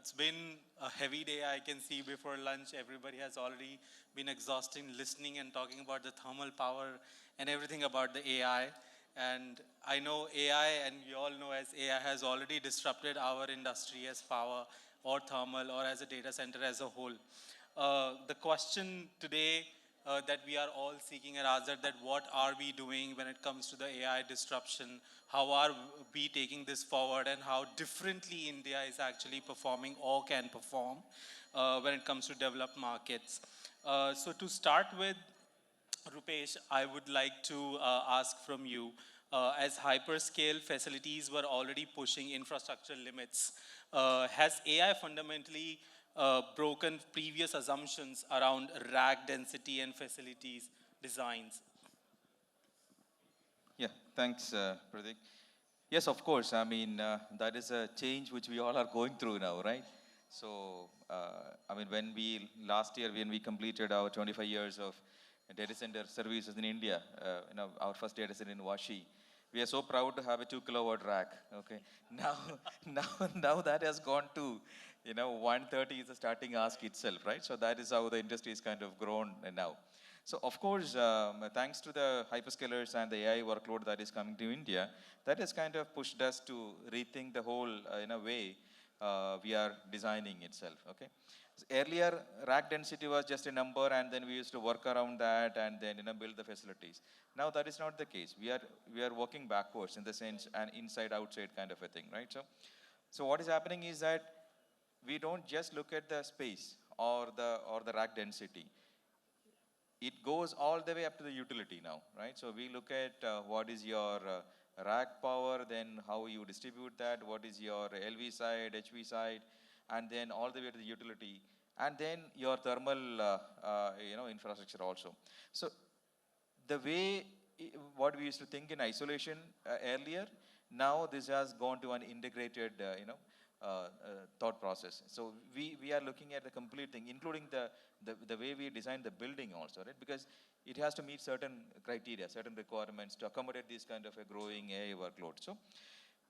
It's been a heavy day. I can see before lunch, everybody has already been exhausting listening and talking about the thermal power and everything about the AI. And I know AI, and we all know as AI has already disrupted our industry as power or thermal or as a data center as a whole. The question today that we are all seeking an answer, that what are we doing when it comes to the AI disruption? How are we taking this forward, and how differently India is actually performing or can perform when it comes to developed markets? So to start with, Roopesh, I would like to ask from you, as hyperscale facilities were already pushing infrastructure limits, has AI fundamentally broken previous assumptions around rack density and facilities designs? Yeah, thanks, Prateek. Yes, of course. I mean, that is a change which we all are going through now, right? So, I mean, last year, when we completed our 25 years of data center services in India, our first data center in Vashi, we are so proud to have a 2 kilowatt rack. Okay, now, now that has gone to, 130 is the starting ask itself, right? So that is how the industry is kind of grown now. So of course, thanks to the hyperscalers and the AI workload that is coming to India, that has kind of pushed us to rethink the whole, in a way, we are designing itself. Okay. So earlier, rack density was just a number, and then we used to work around that, and then build the facilities. Now that is not the case. We are working backwards in the sense an inside-outside kind of a thing, right? So what is happening is that we don't just look at the space or the rack density. It goes all the way up to the utility now, right? So we look at what is your rack power, then how you distribute that, what is your LV side, HV side, and then all the way to the utility, and then your thermal, infrastructure also. So the way what we used to think in isolation earlier, now this has gone to an integrated, thought process. So we are looking at the complete thing, including the way we design the building also, right? Because it has to meet certain criteria, certain requirements to accommodate this kind of a growing AI workload. So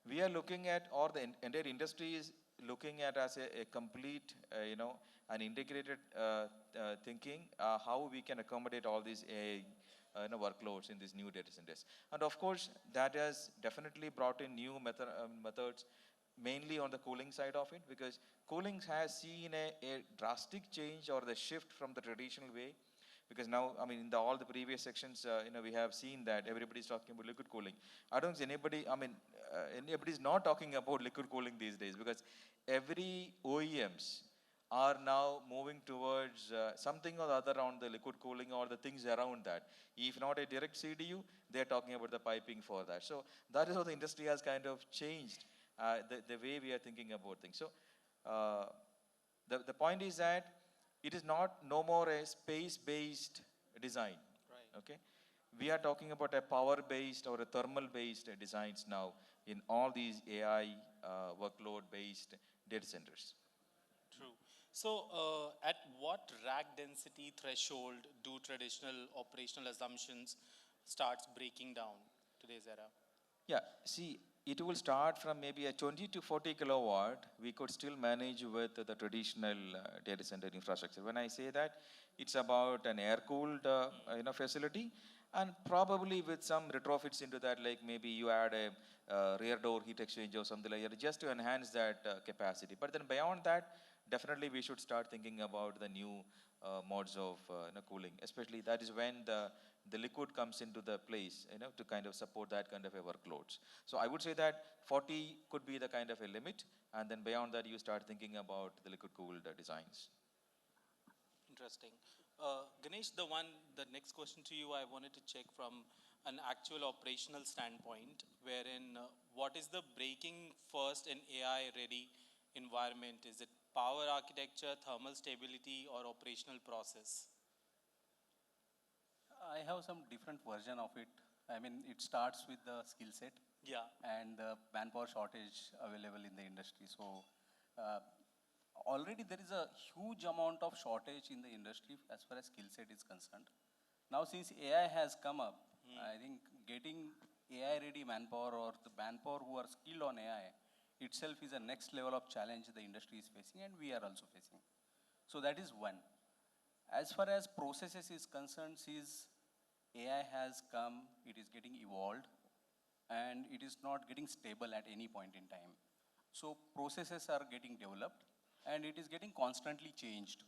we are looking at, or the entire industry is looking at as a complete, an integrated thinking, how we can accommodate all these AI workloads in these new data centers. And of course, that has definitely brought in new methods, mainly on the cooling side of it, because cooling has seen a drastic change or the shift from the traditional way. Because now, I mean, in all the previous sections, we have seen that everybody's talking about liquid cooling. I don't see anybody, anybody's not talking about liquid cooling these days, because every OEMs are now moving towards something or the other around the liquid cooling or the things around that. If not a direct CDU, they're talking about the piping for that. So that is how the industry has kind of changed the way we are thinking about things. So the point is that it is no more a space-based design. Right. Okay, we are talking about a power-based or a thermal-based designs now in all these AI workload-based data centers. True. So, at what rack density threshold do traditional operational assumptions starts breaking down today's era? Yeah, see, it will start from maybe a 20 to 40 kilowatt. We could still manage with the traditional data center infrastructure. When I say that, it's about an air-cooled facility, and probably with some retrofits into that, like maybe you add a rear door heat exchange or something like that, just to enhance that capacity. But then beyond that, definitely we should start thinking about the new modes of cooling. Especially that is when the liquid comes into the place, to kind of support that kind of a workloads. So I would say that 40 could be the kind of a limit, and then beyond that you start thinking about the liquid cooled designs. Interesting. Ganesh, the next question to you, I wanted to check from an actual operational standpoint, wherein what is the breaking first in AI ready environment? Is it power architecture, thermal stability, or operational process? I have some different version of it. I mean, it starts with the skill set. Yeah. And the manpower shortage available in the industry. So already there is a huge amount of shortage in the industry as far as skill set is concerned. Now since AI has come up, I think getting AI ready manpower or the manpower who are skilled on AI itself is a next level of challenge the industry is facing and we are also facing. So that is one. As far as processes is concerned, since AI has come, it is getting evolved, and it is not getting stable at any point in time. So processes are getting developed, and it is getting constantly changed.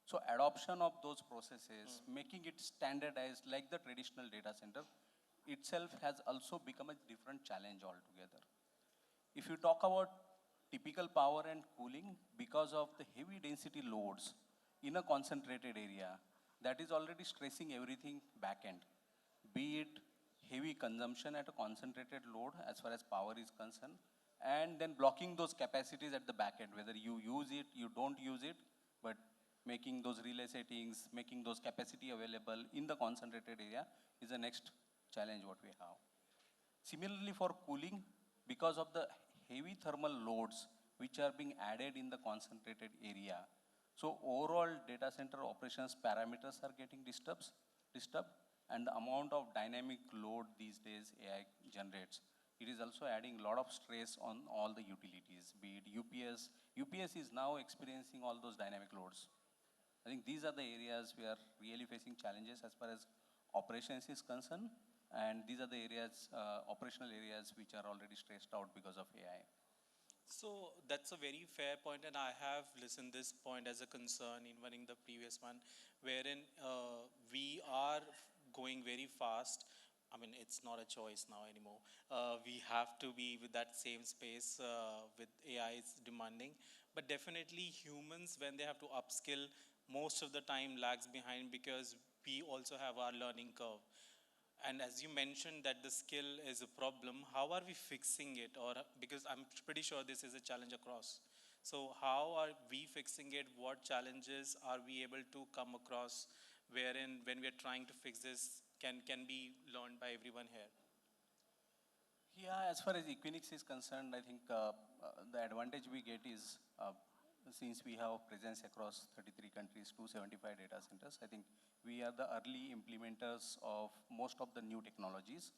So adoption of those processes, making it standardized like the traditional data center itself has also become a different challenge altogether. If you talk about typical power and cooling, because of the heavy density loads in a concentrated area, that is already stressing everything back end. Be it heavy consumption at a concentrated load as far as power is concerned, and then blocking those capacities at the back end, whether you use it, you don't use it, but making those relay settings, making those capacity available in the concentrated area is the next challenge what we have. Similarly for cooling, because of the heavy thermal loads which are being added in the concentrated area, so overall data center operations parameters are getting disturbed, and the amount of dynamic load these days AI generates, it is also adding a lot of stress on all the utilities, be it UPS. UPS is now experiencing all those dynamic loads. I think these are the areas we are really facing challenges as far as operations is concerned, and these are the areas, operational areas which are already stressed out because of AI. So that's a very fair point, and I have listened this point as a concern even in the previous one, wherein we are going very fast. I mean, it's not a choice now anymore. We have to be with that same space with AI is demanding, but definitely humans, when they have to upskill, most of the time lags behind because we also have our learning curve. And as you mentioned that the skill is a problem, how are we fixing it? Or because I'm pretty sure this is a challenge across. So how are we fixing it? What challenges are we able to come across wherein when we are trying to fix this can be learned by everyone here? Yeah, as far as Equinix is concerned, I think the advantage we get is since we have presence across 33 countries, 275 data centers, I think we are the early implementers of most of the new technologies.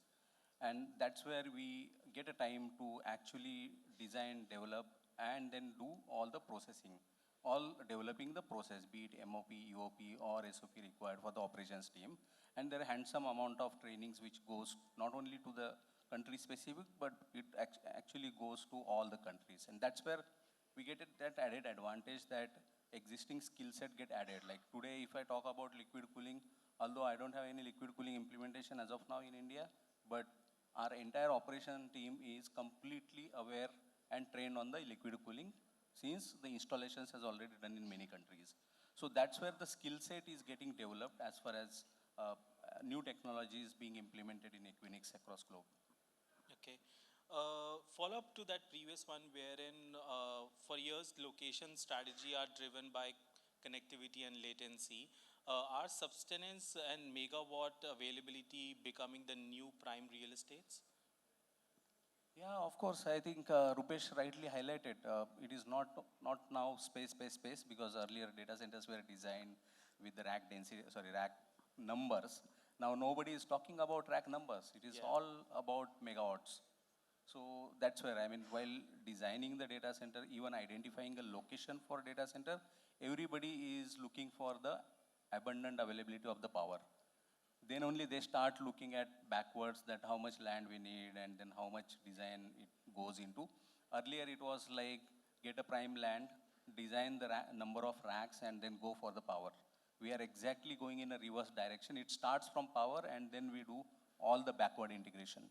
And that's where we get a time to actually design, develop, and then do all the processing, all developing the process, be it MOP, UOP, or SOP required for the operations team. And there are handsome amount of trainings which goes not only to the country specific, but it actually goes to all the countries. And that's where we get that added advantage that existing skill set get added. Like today, if I talk about liquid cooling, although I don't have any liquid cooling implementation as of now in India, but our entire operation team is completely aware and trained on the liquid cooling since the installations has already done in many countries. So that's where the skill set is getting developed as far as new technology is being implemented in Equinix across globe. Okay. Follow up to that previous one wherein for years location strategy are driven by connectivity and latency. Are substenance and megawatt availability becoming the new prime real estates? Yeah, of course. I think Roopesh rightly highlighted. It is not now space because earlier data centers were designed with the rack density, rack numbers. Now nobody is talking about rack numbers. It is all about megawatts. So that's where, I mean, while designing the data center, even identifying a location for data center, everybody is looking for the abundant availability of the power. Then only they start looking at backwards that how much land we need and then how much design it goes into. Earlier it was like get a prime land, design the number of racks and then go for the power. We are exactly going in a reverse direction. It starts from power and then we do all the backward integration.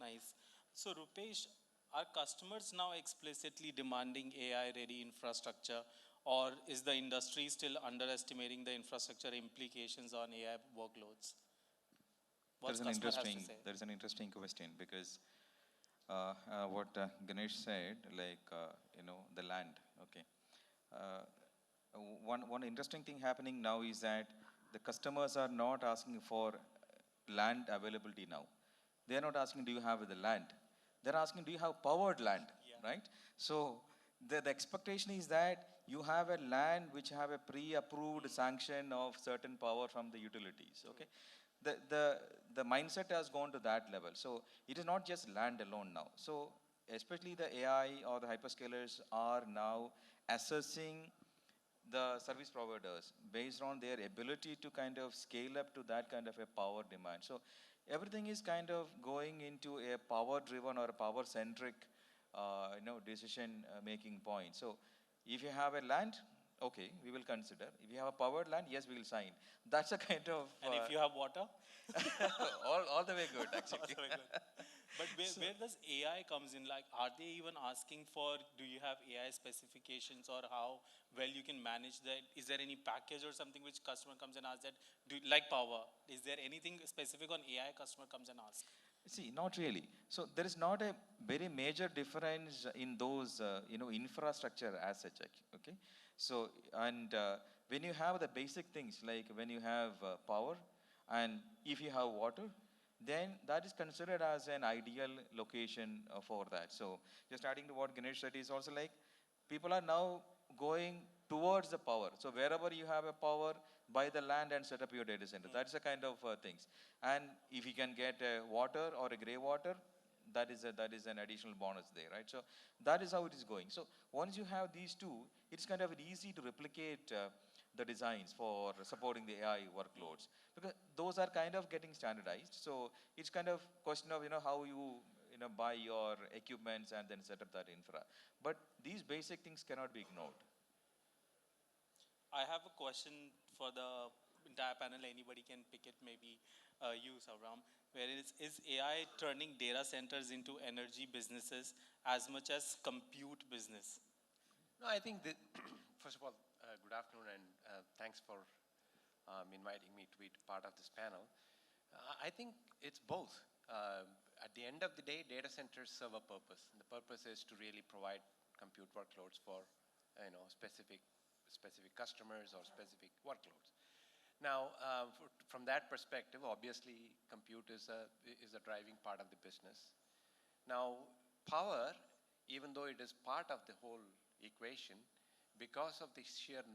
Nice. So Roopesh, are customers now explicitly demanding AI-ready infrastructure, or is the industry still underestimating the infrastructure implications on AI workloads? What's customer has to say? There is an interesting question because what Ganesh said, like the land. Okay, one interesting thing happening now is that the customers are not asking for land availability now. They are not asking, do you have the land? They're asking, do you have powered land, right? So the expectation is that you have a land which have a pre-approved sanction of certain power from the utilities, okay? The mindset has gone to that level. So it is not just land alone now. So especially the AI or the hyperscalers are now assessing the service providers based on their ability to kind of scale up to that kind of a power demand. So everything is kind of going into a power driven or a power centric decision making point. So if you have a land, okay, we will consider. If you have a powered land, yes, we will sign. That's a kind of And if you have water? all the way good, actually. Also very good. But where does AI comes in? Like, are they even asking for, do you have AI specifications, or how well you can manage that? Is there any package or something which customer comes and asks that, like Pawar, is there anything specific on AI customer comes and asks? See, not really. So there is not a very major difference in those, infrastructure as such. Okay. So and when you have the basic things like when you have power, and if you have water, then that is considered as an ideal location for that. So just adding to what Ganesh said is also like people are now going towards the power. So wherever you have a power, buy the land and set up your data center. That's the kind of things. And if you can get water or a gray water, that is an additional bonus there, right? So that is how it is going. So once you have these two, it's kind of easy to replicate the designs for supporting the AI workloads, because those are kind of getting standardized. So it's kind of question of how you buy your equipments and then set up that infra. But these basic things cannot be ignored. I have a question for the entire panel. Anybody can pick it, maybe you, Subram. Where is AI turning data centers into energy businesses as much as compute business? No, I think that, first of all, good afternoon, and thanks for inviting me to be part of this panel. I think it's both. At the end of the day, data centers serve a purpose. And the purpose is to really provide compute workloads for specific customers or specific workloads. Now, from that perspective, obviously, compute is a driving part of the business. Now, power, even though it is part of the whole equation, because of the sheer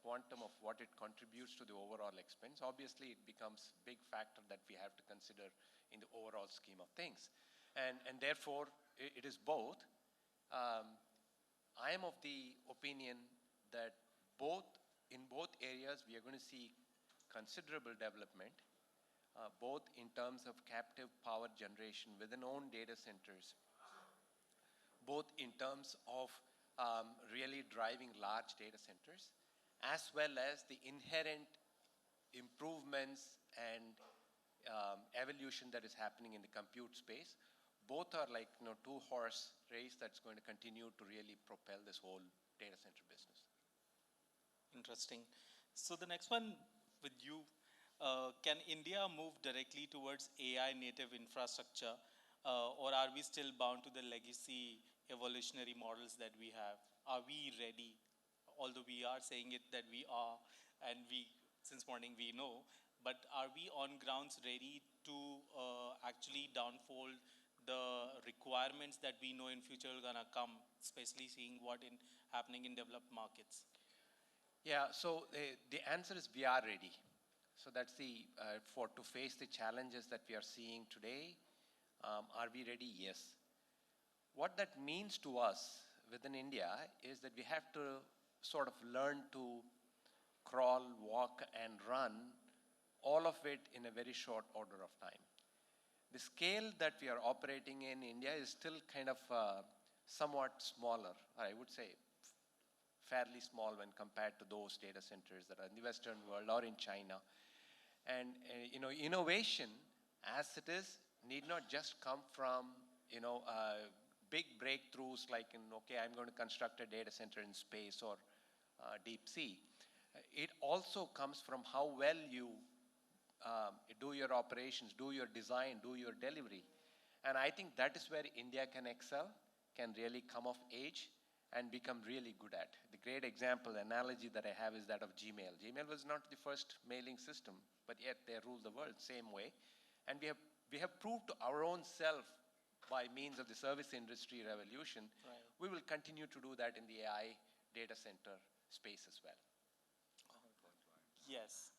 quantum of what it contributes to the overall expense, obviously it becomes a big factor that we have to consider in the overall scheme of things. And therefore, it is both. I am of the opinion that in both areas, we are going to see considerable development, both in terms of captive power generation within own data centers, both in terms of really driving large data centers, as well as the inherent improvements and evolution that is happening in the compute space. Both are like two-horse race that's going to continue to really propel this whole data center business. Interesting. So the next one with you, can India move directly towards AI native infrastructure, or are we still bound to the legacy evolutionary models that we have? Are we ready? Although we are saying it that we are, and since morning we know, but are we on grounds ready to actually downfold the requirements that we know in future are gonna come, especially seeing what happening in developed markets? Yeah, so the answer is we are ready. So that's to face the challenges that we are seeing today. Are we ready? Yes. What that means to us within India is that we have to sort of learn to crawl, walk, and run all of it in a very short order of time. The scale that we are operating in India is still kind of somewhat smaller, I would say fairly small when compared to those data centers that are in the Western world or in China. And innovation as it is need not just come from big breakthroughs like I'm going to construct a data center in space or deep sea. It also comes from how well you do your operations, do your design, do your delivery. And I think that is where India can excel, can really come of age and become really good at. The great example, analogy that I have is that of Gmail. Gmail was not the first mailing system, but yet they rule the world same way. And we have proved to our own self by means of the service industry revolution, right. We will continue to do that in the AI data center space as well. Yes.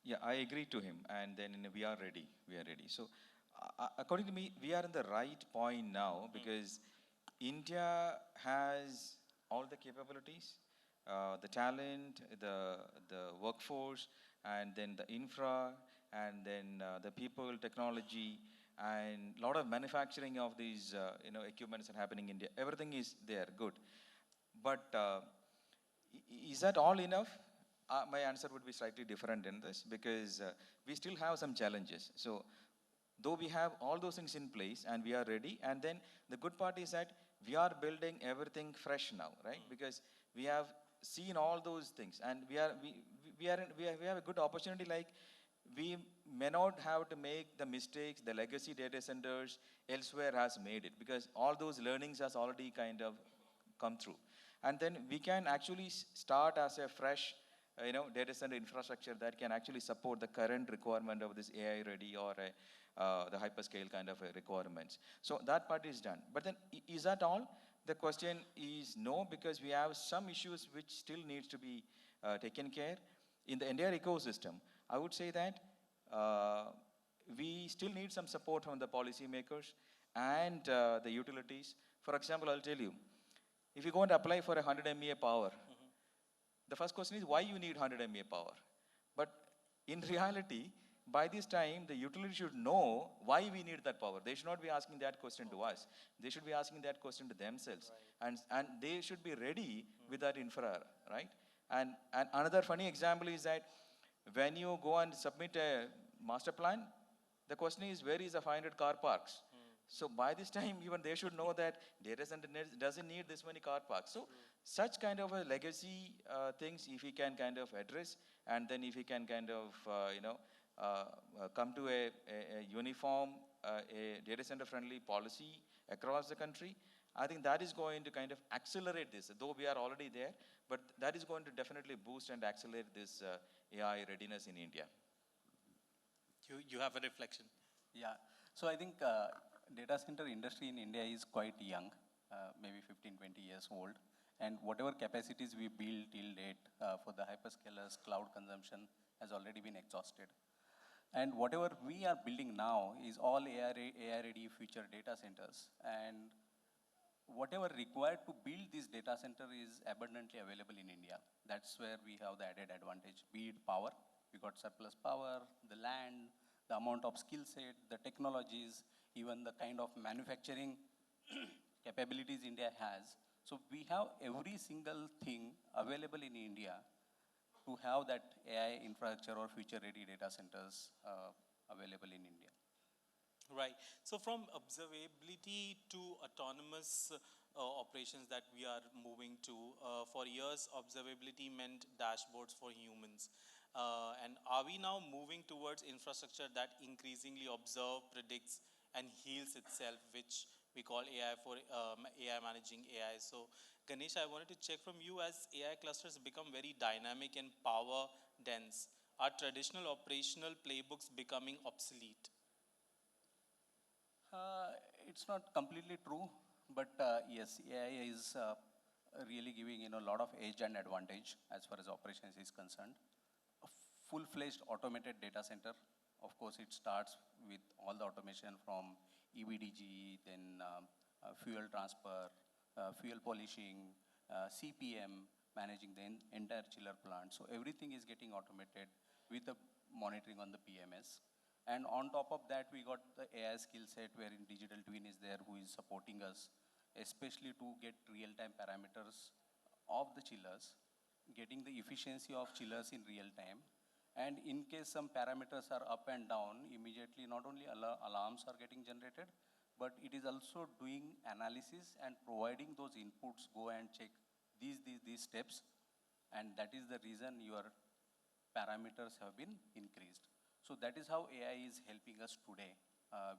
Yeah, I agree to him. And then we are ready. We are ready. So according to me, we are in the right point now because India has all the capabilities, the talent, the workforce, and then the infra, and then the people, technology, and a lot of manufacturing of these equipments are happening in India. Everything is there, good. But is that all enough? My answer would be slightly different in this because we still have some challenges. So though we have all those things in place and we are ready, and then the good part is that we are building everything fresh now, right? Because we have seen all those things, and we have a good opportunity. Like, we may not have to make the mistakes the legacy data centers elsewhere has made it, because all those learnings has already kind of come through. And then we can actually start as a fresh data center infrastructure that can actually support the current requirement of this AI ready or the hyperscale kind of requirements. So that part is done. But then is that all? The question is no, because we have some issues which still needs to be taken care. In the entire ecosystem, I would say that we still need some support from the policymakers and the utilities. For example, I'll tell you, if you go and apply for 100 MVA power, the first question is why you need 100 MVA power. But in reality, by this time, the utility should know why we need that power. They should not be asking that question to us. They should be asking that question to themselves. Right. And they should be ready with that infra, right? And another funny example is that when you go and submit a master plan, the question is, where is the 500 car parks? So by this time, even they should know that data center doesn't need this many car parks. So such kind of a legacy things, if we can kind of address, and then if we can kind of, come to a uniform, a data center friendly policy across the country, I think that is going to kind of accelerate this. Though we are already there, but that is going to definitely boost and accelerate this AI readiness in India. You have a reflection. Yeah. So I think data center industry in India is quite young, maybe 15, 20 years old. And whatever capacities we build till date for the hyperscalers, cloud consumption has already been exhausted. And whatever we are building now is all AI-ready future data centers. And whatever required to build this data center is abundantly available in India. That's where we have the added advantage. Be it power, we got surplus power, the land, the amount of skill set, the technologies, even the kind of manufacturing capabilities India has. So we have every single thing available in India to have that AI infrastructure or future-ready data centers available in India. Right. So from observability to autonomous operations that we are moving to, for years, observability meant dashboards for humans. And are we now moving towards infrastructure that increasingly observe, predicts, and heals itself, which we call AI for AI managing AI? So Ganesh, I wanted to check from you, as AI clusters become very dynamic and power dense, are traditional operational playbooks becoming obsolete? It's not completely true, but yes, AI is really giving a lot of edge and advantage as far as operations is concerned. A full-fledged automated data center, of course, it starts with all the automation from EVDG, then fuel transfer, fuel polishing, CPM, managing the entire chiller plant. So everything is getting automated with the monitoring on the PMS. And on top of that, we got the AI skill set wherein digital twin is there who is supporting us, especially to get real-time parameters of the chillers, getting the efficiency of chillers in real time. And in case some parameters are up and down, immediately not only alarms are getting generated, but it is also doing analysis and providing those inputs, go and check these steps. And that is the reason your parameters have been increased. So that is how AI is helping us today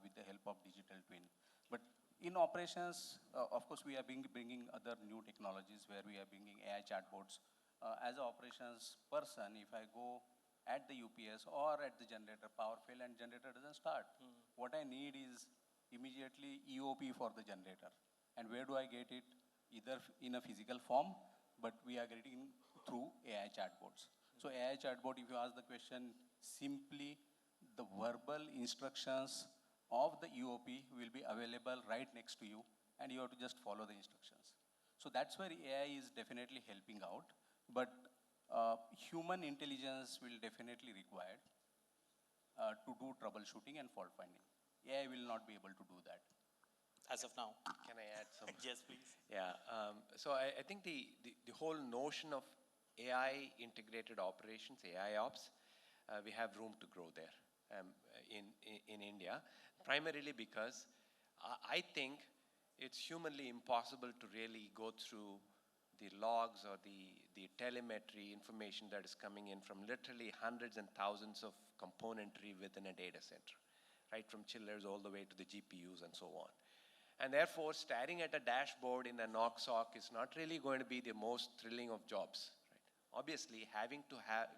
with the help of digital twin. But in operations, of course, we are bringing other new technologies where we are bringing AI chatbots. As an operations person, if I go at the UPS or at the generator, power fail and generator doesn't start. What I need is immediately EOP for the generator. And where do I get it? Either in a physical form, but we are getting through AI chatbots. So AI chatbot, if you ask the question, simply the verbal instructions of the EOP will be available right next to you, and you have to just follow the instructions. So that's where AI is definitely helping out, but human intelligence will definitely required to do troubleshooting and fault finding. AI will not be able to do that. As of now. Can I add some? Yes, please. Yeah, so I think the whole notion of AI integrated operations, AIOps, we have room to grow there in India, primarily because I think it's humanly impossible to really go through the logs or the telemetry information that is coming in from literally hundreds and thousands of componentry within a data center, right, from chillers all the way to the GPUs and so on. And therefore, staring at a dashboard in a knock sock is not really going to be the most thrilling of jobs. Right? Obviously, having to have,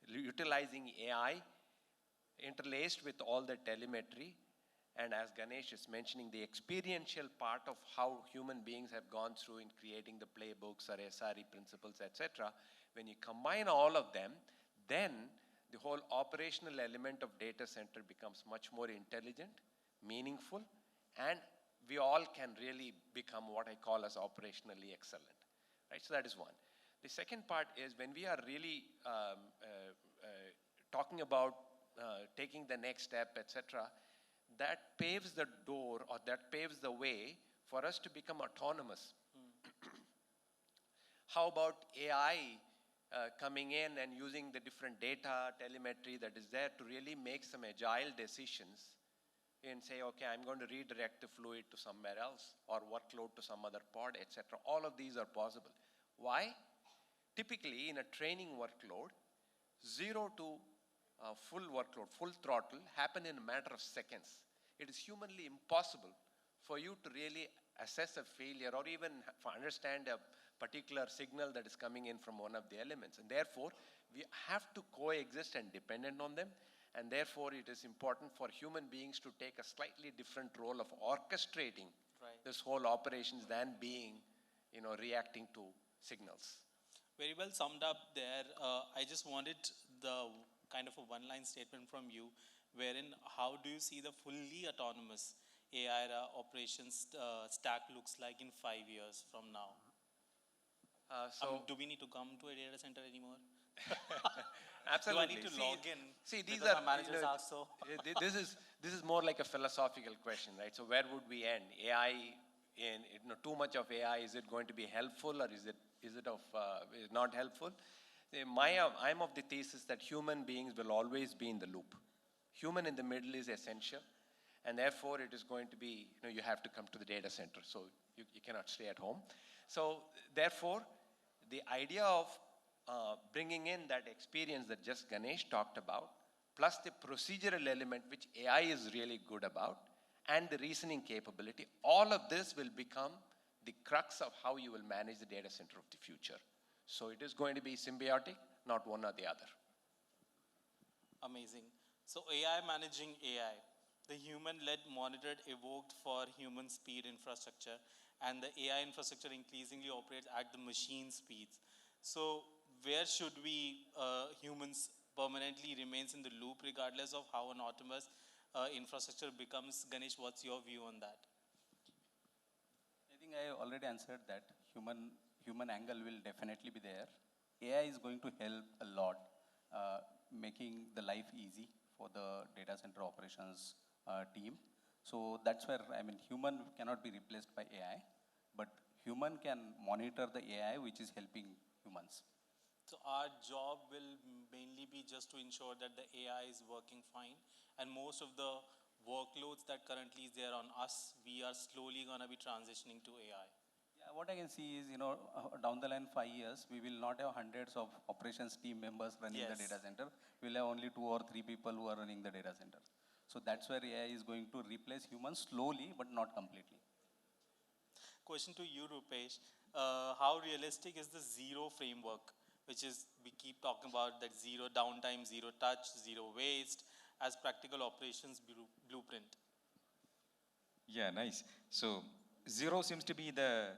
utilizing AI interlaced with all the telemetry, and as Ganesh is mentioning, the experiential part of how human beings have gone through in creating the playbooks or SRE principles, etc. When you combine all of them, then the whole operational element of data center becomes much more intelligent, meaningful, and we all can really become what I call as operationally excellent, right? So that is one. The second part is when we are really talking about taking the next step, etc., that paves the door or that paves the way for us to become autonomous. How about AI coming in and using the different data, telemetry that is there to really make some agile decisions and say, okay, I'm going to redirect the fluid to somewhere else or workload to some other pod, etc. All of these are possible. Why? Typically, in a training workload, 0 to full workload, full throttle, happen in a matter of seconds. It is humanly impossible for you to really assess a failure or even understand a particular signal that is coming in from one of the elements. And therefore, we have to coexist and dependent on them. And therefore, it is important for human beings to take a slightly different role of orchestrating this whole operations than being, reacting to signals. Very well summed up there. I just wanted the kind of a one-line statement from you, wherein how do you see the fully autonomous AI operations stack looks like in 5 years from now? Do we need to come to a data center anymore? Absolutely. Do I need to log in? See, these because are my managers ask so. This is more like a philosophical question, right? So where would we end? AI, too much of AI, is it going to be helpful or is it not helpful? I'm of the thesis that human beings will always be in the loop. Human in the middle is essential, and therefore it is going to be, you have to come to the data center, so you cannot stay at home. So therefore, the idea of bringing in that experience that just Ganesh talked about, plus the procedural element which AI is really good about, and the reasoning capability, all of this will become the crux of how you will manage the data center of the future. So it is going to be symbiotic, not one or the other. Amazing. So AI managing AI. The human-led monitored evoked for human speed infrastructure, and the AI infrastructure increasingly operates at the machine speeds. So where should we humans permanently remains in the loop regardless of how an autonomous infrastructure becomes? Ganesh, what's your view on that? I think I already answered that. Human angle will definitely be there. AI is going to help a lot, making the life easy for the data center operations team. So that's where, human cannot be replaced by AI, but human can monitor the AI which is helping humans. So our job will mainly be just to ensure that the AI is working fine, and most of the workloads that currently is there on us, we are slowly going to be transitioning to AI. Yeah, what I can see is, down the line 5 years, we will not have hundreds of operations team members running the data center. We'll have only 2 or 3 people who are running the data center. So that's where AI is going to replace humans slowly, but not completely. Question to you, Roopesh. How realistic is the zero framework, which is, we keep talking about that zero downtime, zero touch, zero waste as practical operations blueprint? Yeah, nice. So zero seems to be the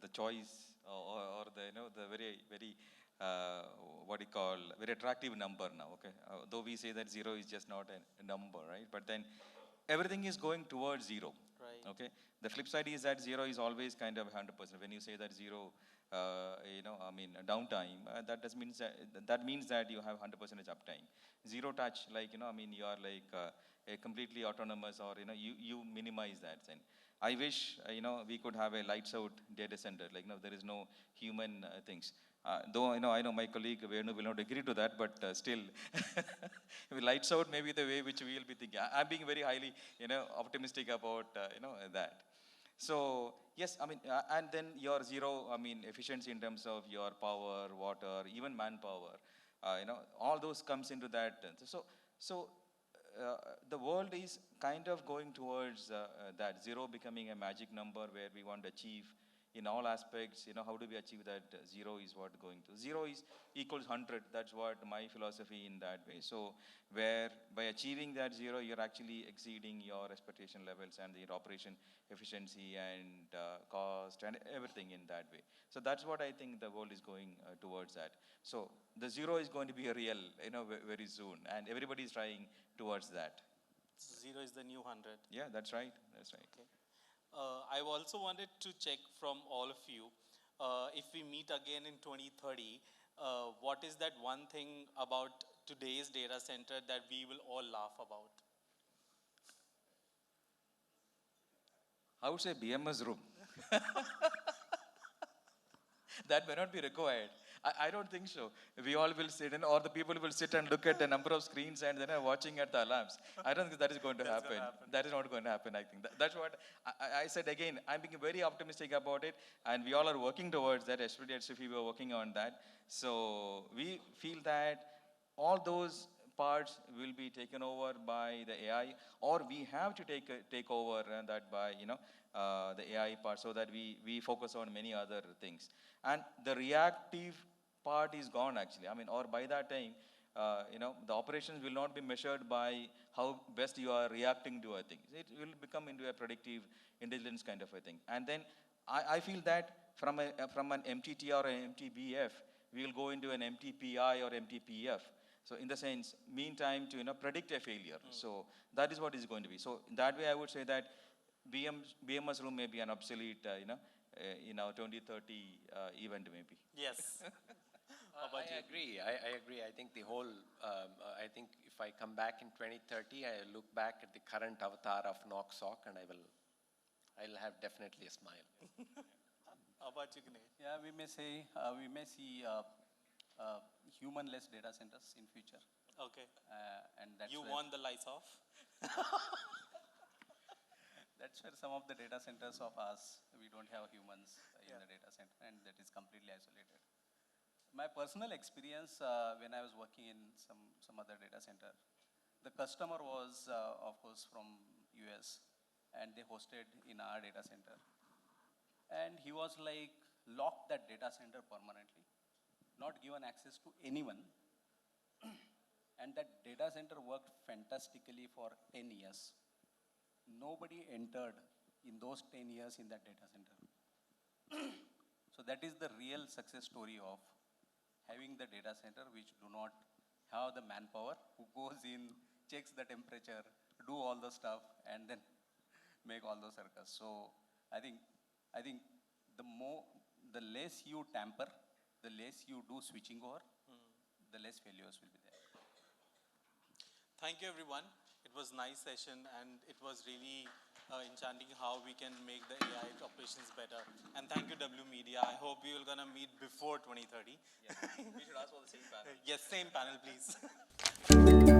the choice or the the very what you call very attractive number now. Okay, though we say that 0 is just not a number, right? But then everything is going towards 0. Right. Okay. The flip side is that 0 is always kind of 100%. When you say that 0, downtime, that means that you have 100% uptime. Zero touch, like, you are like a completely autonomous, or, you minimize that. And I wish, we could have a lights out data center. Like, there is no human things. Though I know my colleague Venu will not agree to that, but still, if lights out maybe the way which we will be thinking. I'm being very highly, optimistic about, that. So yes, and then your 0, efficiency in terms of your power, water, even manpower, all those comes into that. So the world is kind of going towards that 0 becoming a magic number where we want to achieve in all aspects. How do we achieve that? 0 is what going to. 0 is equals 100. That's what my philosophy in that way. So where by achieving that 0, you're actually exceeding your expectation levels and your operation efficiency and cost and everything in that way. So that's what I think the world is going towards that. So the 0 is going to be a real, very soon, and everybody is trying towards that. 0 is the new 100. Yeah, that's right. That's right. Okay. I also wanted to check from all of you, if we meet again in 2030, what is that one thing about today's data center that we will all laugh about? I would say BMS room. That may not be required. I don't think so. We all will sit or the people will sit and look at the number of screens and then are watching at the alarms. I don't think that is going to happen. That is not going to happen, I think. That's what I said again. I'm being very optimistic about it, and we all are working towards that, especially at Sify, we are working on that. So we feel that all those parts will be taken over by the AI, or we have to take over that by the AI part, so that we focus on many other things. And the reactive part is gone actually. Or by that time, the operations will not be measured by how best you are reacting to a thing. It will become into a predictive intelligence kind of a thing. And then I feel that from an MTTR or an MTBF, we will go into an MTPI or MTPF. So in the sense, meantime to predict a failure. So that is what is going to be. So in that way, I would say that BMS room may be an obsolete, in our 2030 event maybe. Yes. I agree. I agree. I think the whole, I think if I come back in 2030, I look back at the current avatar of NOC and I'll have definitely a smile. How about you, Ganesh? Yeah, we may see human-less data centers in future. Okay. And that's You where, want the lights off? that's where some of the data centers of us, we don't have humans in the data center, and that is completely isolated. My personal experience when I was working in some other data center, the customer was of course from US, and they hosted in our data center. And he was like, locked that data center permanently, not given access to anyone. And that data center worked fantastically for 10 years. Nobody entered in those 10 years in that data center. So that is the real success story of having the data center which do not have the manpower, who goes in, checks the temperature, do all the stuff, and then make all those circuits. So I think the less you tamper, the less you do switching over, the less failures will be there. Thank you, everyone. It was a nice session, and it was really enchanting how we can make the AI operations better. And thank you, W.Media. I hope we are going to meet before 2030. Yeah. We should ask for the same panel. Yes, same panel, please.